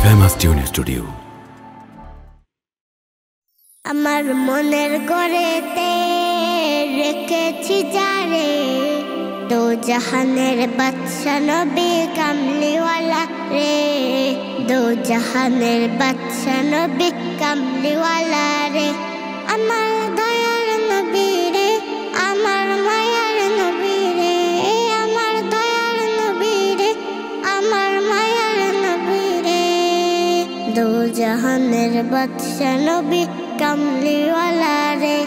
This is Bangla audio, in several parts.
Famous tune studio. আমার মনের ঘরেতে রেখেছি যারে, দো জাহানের বাদশা নবী কামলিওয়ালা রে, দো জাহানের বাদশা নবী কামলিওয়ালা রে। আমার দয়ার নবী রে, আমার মায়ার নবী রে, আমার দয়ার নবী রে, আমার মায়ার নবী রে। দো জাহানের বাদশা নবী কামলিওয়ালা রে,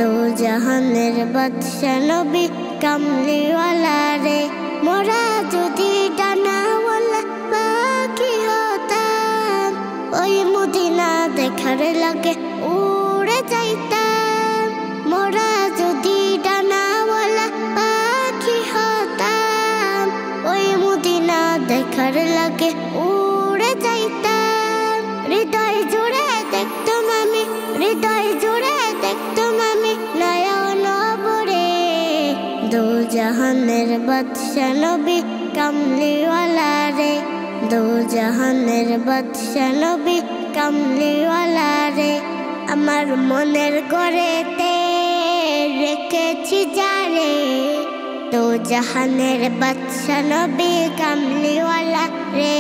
দো জাহানের বাদশা নবী কামলিওয়ালা রে। মোরা যদি ডানাওয়ালা পাখি হতাম, ওই মদিনা দেখার লাগে উড়ে যাইতাম। মোরা যদি ডানাওয়ালা পাখি হতাম, ওই মদিনা দেখার লাগে উড়ে যাইতাম। হৃদয় জুড়ে দেখতাম আমি, হৃদয় জুড়ে দেখতাম আমি নয়ন ভরে। দো জাহানের বাদশা নবী কামলিওয়ালা রে, দো জাহানের বাদশা নবী কামলিওয়ালা রে। আমার মনের ঘরেতে রেখেছি যারে, দো জাহানের বাদশা নবী কামলিওয়ালা রে,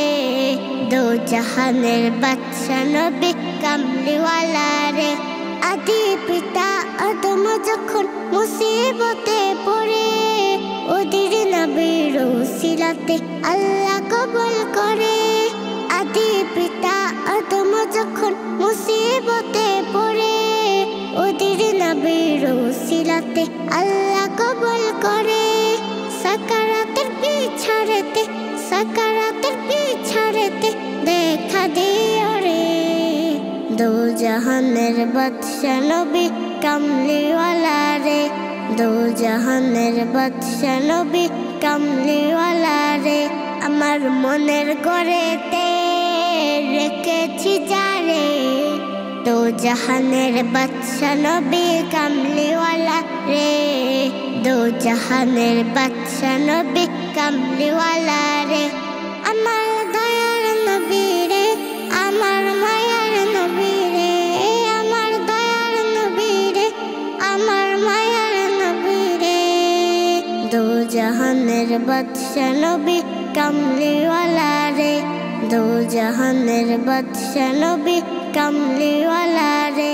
দো জাহানের বাদশা নবী কামলিওয়ালা রে। আদি পিতা আদম যখন মুসিবতে পড়ে, ওদের নবীর উসিলাতে আল্লাহ কবুল করে। আদি পিতা আদম যখন মুসিবতে পড়ে, ওদের নবীর উসিলাতে আল্লাহ কবুল করে। সাকারাতের পিছাড়েতে, সাকারাতের পিছাড়েতে দেখা দিও রে। দো জাহানের বাদশা নবী কামলিওয়ালা রে, দো জাহানের বাদশা নবী কামলিওয়ালা রে। আমার মনের ঘরেতে রেখেছি যারে, দো জাহানের বাদশা নবী কামলিওয়ালা রে, দো জাহানের বাদশা নবী কামলিওয়ালা রে। আমার দয়ার নবী রে, আমার মায়ার নবী রে, আমার দয়ার নবী রে, আমার মায়ার নবী রে। দো জাহানের বাদশা নবী কামলিওয়ালা রে, দো জাহানের বাদশা নবী কামলিওয়ালা রে।